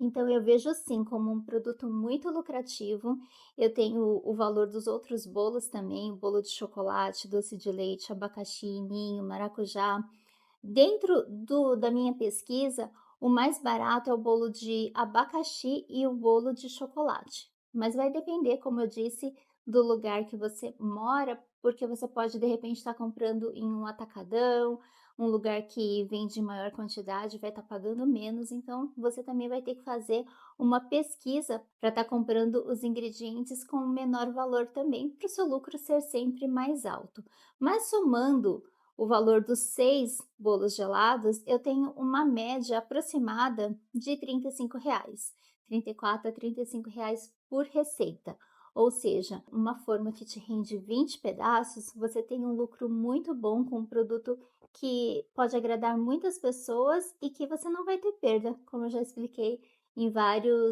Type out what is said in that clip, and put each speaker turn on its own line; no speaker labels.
Então eu vejo sim como um produto muito lucrativo. Eu tenho o valor dos outros bolos também, o bolo de chocolate, doce de leite, abacaxi, ninho, maracujá. Dentro da minha pesquisa, o mais barato é o bolo de abacaxi e o bolo de chocolate. Mas vai depender, como eu disse, do lugar que você mora, porque você pode de repente estar comprando em um atacadão, um lugar que vende em maior quantidade, vai estar pagando menos, então você também vai ter que fazer uma pesquisa para estar comprando os ingredientes com menor valor também, para o seu lucro ser sempre mais alto. Mas somando o valor dos 6 bolos gelados, eu tenho uma média aproximada de R$ 35, 34 a R$ 35 por receita. Ou seja, uma forma que te rende 20 pedaços, você tem um lucro muito bom com um produto que pode agradar muitas pessoas e que você não vai ter perda, como eu já expliquei em vários